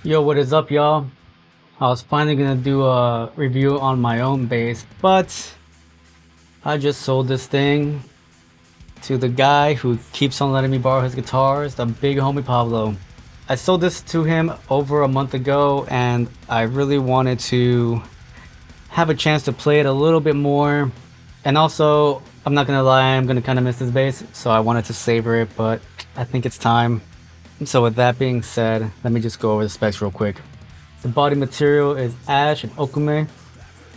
Yo, what is up, y'all? I was finally gonna do a review on my own bass, but I just sold this thing to the guy who keeps on letting me borrow his guitars, the big homie Pablo. I sold this to him over a month ago, and I really wanted to have a chance to play it a little bit more. And also, I'm not gonna lie, I'm gonna kind of miss this bass, so I wanted to savor it, but I think it's time. So with that being said, let me just go over the specs real quick. The body material is ash and okume.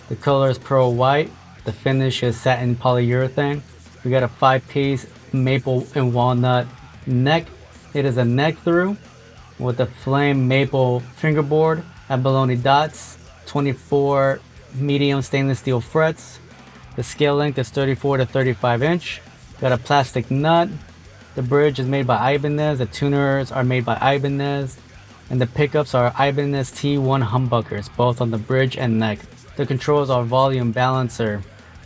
The color is pearl white. The finish is satin polyurethane. We got a 5-piece maple and walnut neck. It is a neck through with a flame maple fingerboard, abalone dots, 24 medium stainless steel frets. The scale length is 34 to 35 inch. Got a plastic nut. The bridge is made by Ibanez. The tuners are made by Ibanez. And the pickups are Ibanez T1 humbuckers, both on the bridge and neck. The controls are volume balancer,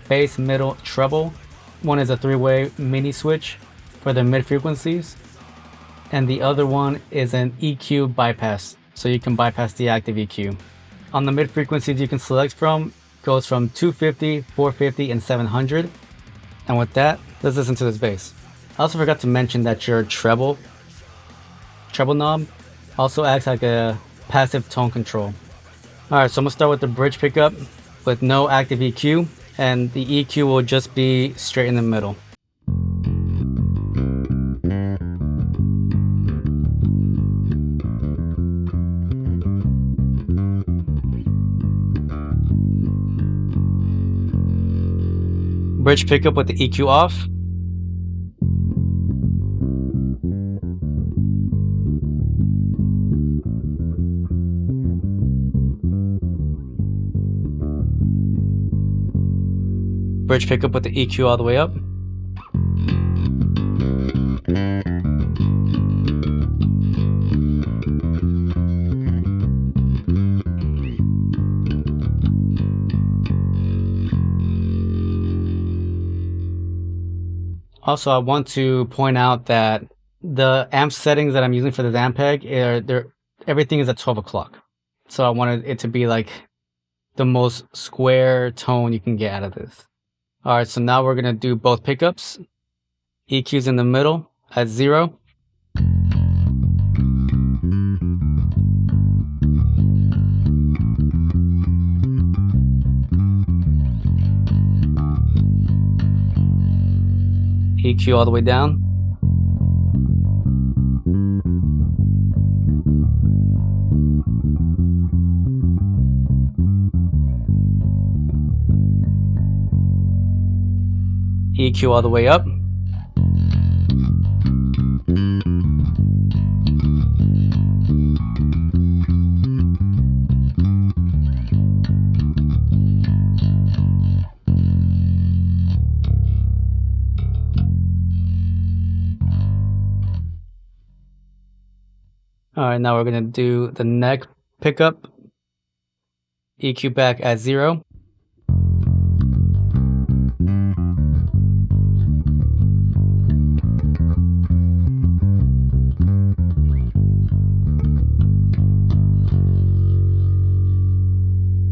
bass, middle, treble. One is a 3-way mini switch for the mid frequencies. And the other one is an EQ bypass, so you can bypass the active EQ. On the mid frequencies you can select from, goes from 250, 450, and 700. And with that, let's listen to this bass. I also forgot to mention that your treble knob also acts like a passive tone control. Alright, so I'm gonna start with the bridge pickup with no active EQ, and the EQ will just be straight in the middle. Bridge pickup with the EQ off. Bridge pickup with the EQ all the way up. Also, I want to point out that the amp settings that I'm using for the amp peg, everything is at 12 o'clock. So I wanted it to be like the most square tone you can get out of this. Alright, so now we're gonna do both pickups. EQ's in the middle at 0. EQ all the way down. EQ all the way up. Alright, now we're gonna do the neck pickup. EQ back at 0.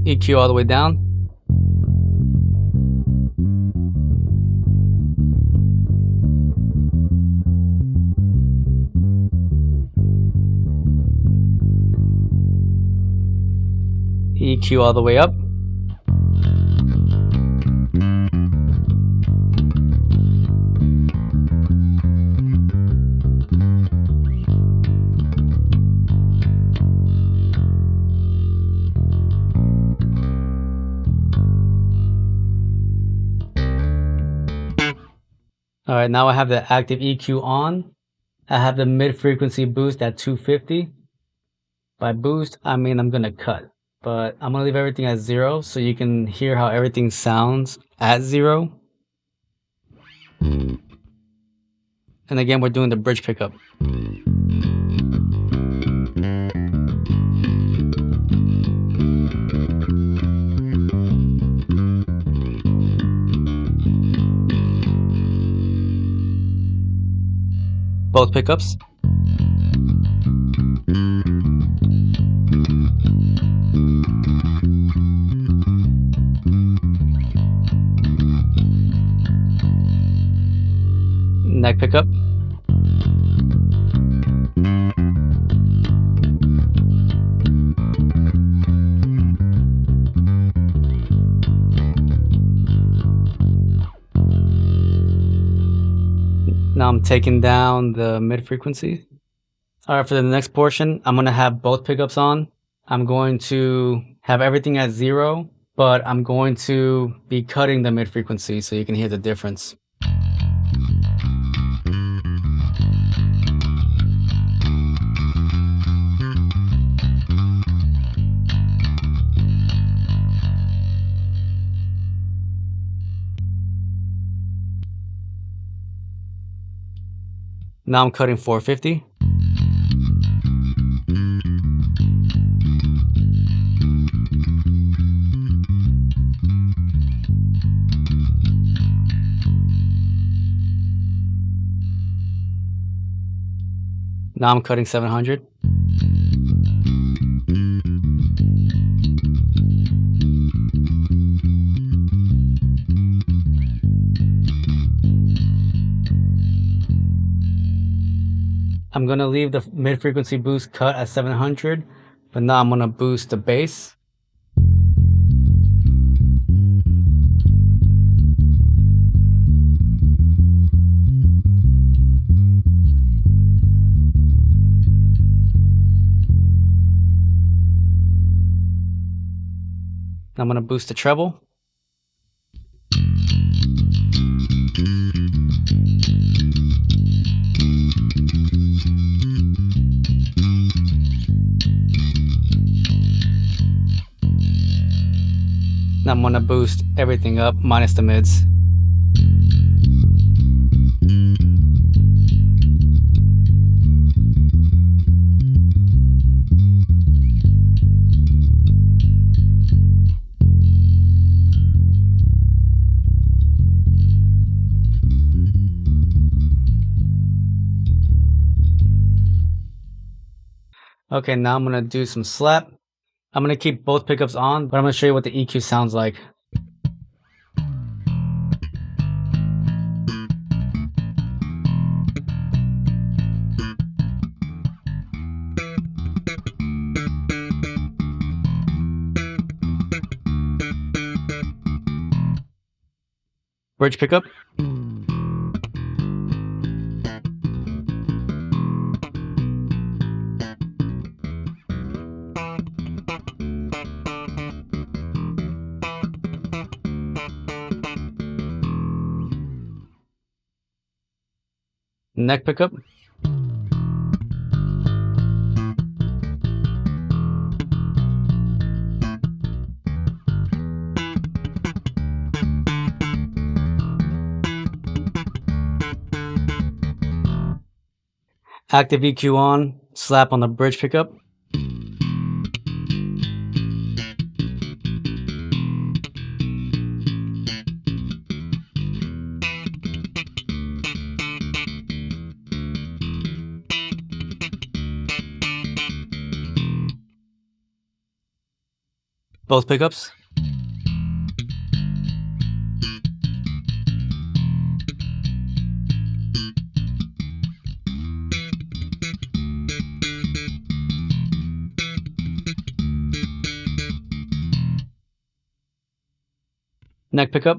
EQ all the way down. EQ all the way up. Alright, now I have the active EQ on. I have the mid-frequency boost at 250. By boost, I mean I'm gonna cut. But I'm gonna leave everything at 0 so you can hear how everything sounds at 0. And again, we're doing the bridge pickup. Both pickups. pickup. Now I'm taking down the mid frequency. All right, for the next portion, I'm gonna have both pickups on. I'm going to have everything at 0, but I'm going to be cutting the mid frequency so you can hear the difference. Now I'm cutting 450. Now I'm cutting 700. I'm gonna leave the mid-frequency boost cut at 700, but now I'm gonna boost the bass. I'm gonna boost the treble. Now I'm gonna boost everything up minus the mids. Okay, now I'm gonna do some slap. I'm gonna keep both pickups on, but I'm gonna show you what the EQ sounds like. Bridge pickup. Neck pickup. Active EQ on, slap on the bridge pickup. Both pickups. Neck pickup.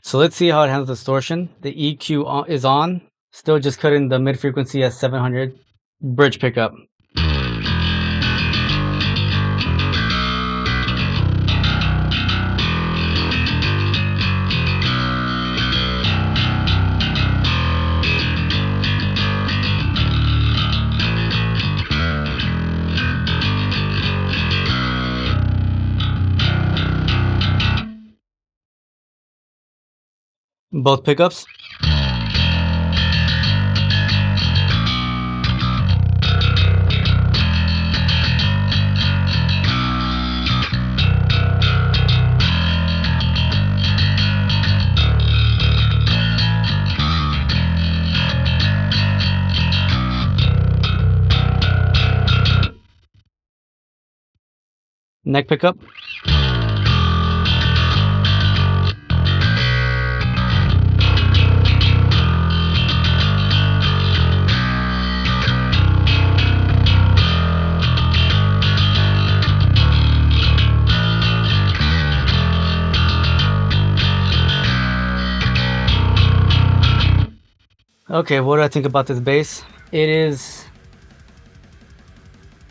So let's see how it handles distortion. The EQ is on, still just cutting the mid frequency at 700. Bridge pickup. Both pickups. Neck pickup. Okay, what do I think about this bass? It is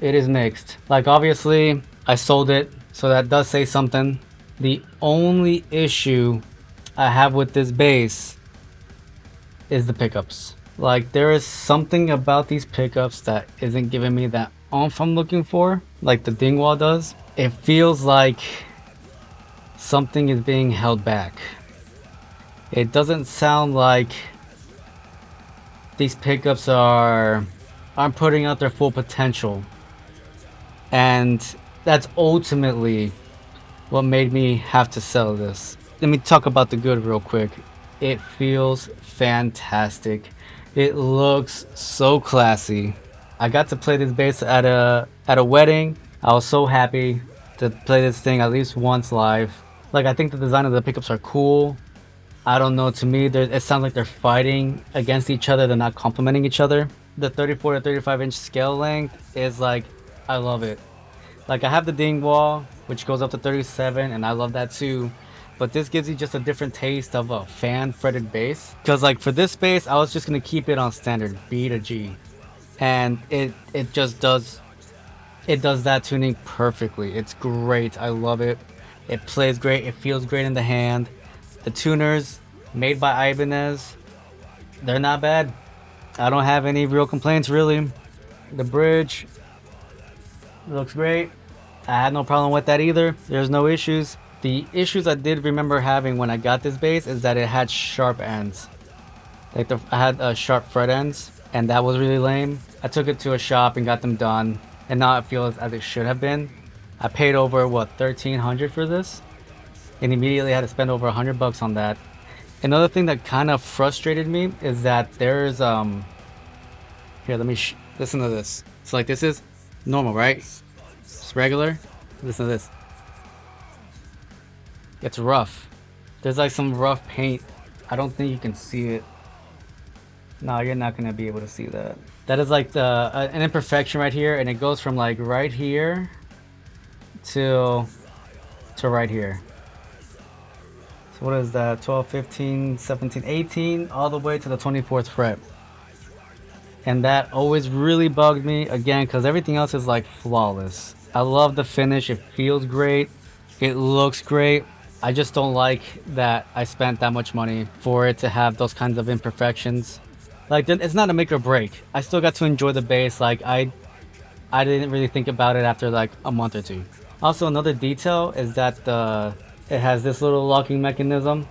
mixed. Like, obviously I sold it, so that does say something. The only issue I have with this bass is the pickups. Like, there is something about these pickups that isn't giving me that oomph I'm looking for, like the dingwall does. It feels like something is being held back. It doesn't sound like these pickups aren't putting out their full potential. And that's ultimately what made me have to sell this. Let me talk about the good real quick. It feels fantastic. It looks so classy. I got to play this bass at a wedding. I was so happy to play this thing at least once live. Like, I think the design of the pickups are cool. I don't know, to me, it sounds like they're fighting against each other. They're not complementing each other. The 34 to 35 inch scale length is like, I love it. Like, I have the dingwall, which goes up to 37, and I love that too. But this gives you just a different taste of a fan fretted bass. Because like for this bass, I was just gonna keep it on standard B to G, and it just does that tuning perfectly. It's great. I love it. It plays great. It feels great in the hand. The tuners made by Ibanez, they're not bad. I don't have any real complaints really. The bridge looks great. I had no problem with that either. There's no issues. The issues I did remember having when I got this bass is that it had sharp ends. Like I had sharp fret ends, and that was really lame. I took it to a shop and got them done, and now it feels as it should have been. I paid over what, $1,300 for this, and immediately had to spend over $100 on that. Another thing that kind of frustrated me is that there's here, let me listen to this. So like, this is normal, right? It's regular. Listen to this. It's rough. There's like some rough paint. I don't think you can see it. No, you're not gonna be able to see that. That is like an imperfection right here, and it goes from like right here to right here. So what is that? 12, 15, 17, 18, all the way to the 24th fret. And that always really bugged me, again, because everything else is like flawless. I love the finish. It feels great. It looks great. I just don't like that I spent that much money for it to have those kinds of imperfections. Like, it's not a make or break. I still got to enjoy the bass. Like, I didn't really think about it after like a month or two. Also, another detail is that it has this little locking mechanism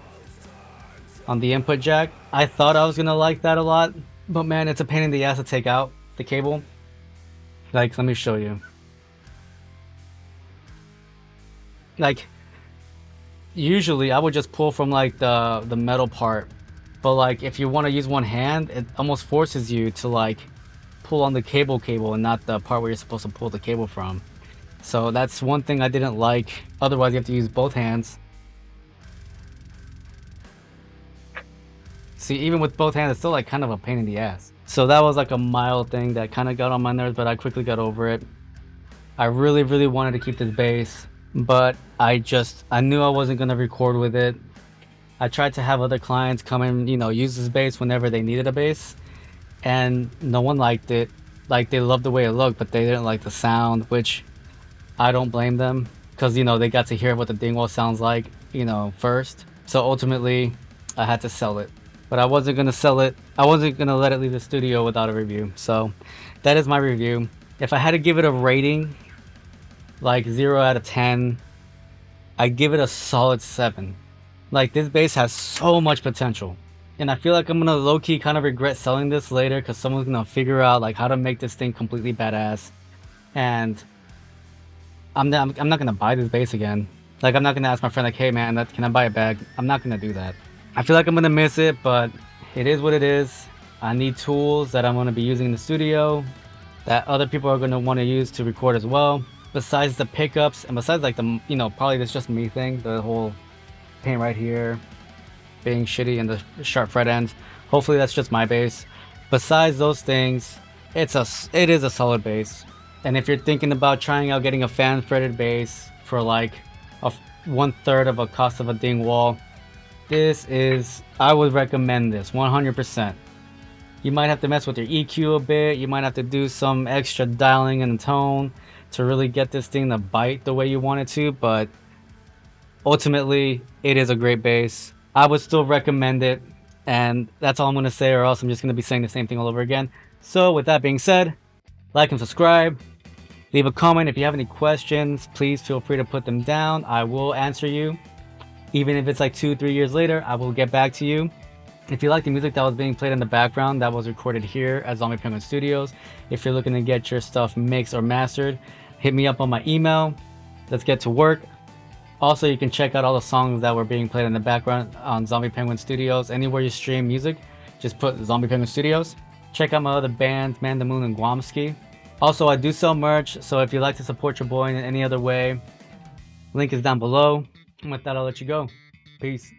on the input jack. I thought I was gonna like that a lot, but man, it's a pain in the ass to take out the cable. Like, let me show you. Like, usually I would just pull from like the metal part, but like if you want to use one hand, it almost forces you to like pull on the cable and not the part where you're supposed to pull the cable from. So that's one thing I didn't like. Otherwise you have to use both hands. See, even with both hands, it's still like kind of a pain in the ass. So that was like a mild thing that kind of got on my nerves, but I quickly got over it. I really wanted to keep this bass, but I knew I wasn't gonna record with it. I tried to have other clients come and, you know, use this bass whenever they needed a bass, and no one liked it. Like, they loved the way it looked, but they didn't like the sound, which I don't blame them, because, you know, they got to hear what the dingwall sounds like, you know, first. So ultimately I had to sell it, but I wasn't gonna sell it. I wasn't gonna let it leave the studio without a review. So that is my review. If I had to give it a rating, like 0 out of 10, I'd give it a solid 7. Like, this bass has so much potential, and I feel like I'm gonna low-key kind of regret selling this later, because someone's gonna figure out like how to make this thing completely badass, and I'm not gonna buy this bass again. Like, I'm not gonna ask my friend like, hey man, can I buy a bag? I'm not gonna do that. I feel like I'm gonna miss it, but it is what it is. I need tools that I'm gonna be using in the studio that other people are gonna want to use to record as well. besides the pickups and besides like the, you know, probably this just me thing, the whole paint right here being shitty and the sharp fret ends. Hopefully that's just my bass. Besides those things, it is a solid bass. And if you're thinking about trying out getting a fan fretted bass for like a 1/3 of a cost of a ding wall, I would recommend this 100%. You might have to mess with your EQ a bit. You might have to do some extra dialing in the tone to really get this thing to bite the way you want it to, but ultimately it is a great bass. I would still recommend it, and that's all I'm going to say, or else I'm just going to be saying the same thing all over again. So with that being said, like and subscribe. Leave a comment if you have any questions. Please feel free to put them down. I will answer you. Even if it's like 2-3 years later, I will get back to you. If you like the music that was being played in the background, that was recorded here at Zombie Penguin Studios. If you're looking to get your stuff mixed or mastered, hit me up on my email. Let's get to work. Also, you can check out all the songs that were being played in the background on Zombie Penguin Studios. Anywhere you stream music, just put Zombie Penguin Studios. Check out my other bands, Man the Moon and Guamskyy. Also, I do sell merch, so if you'd like to support your boy in any other way, link is down below. And with that, I'll let you go. Peace.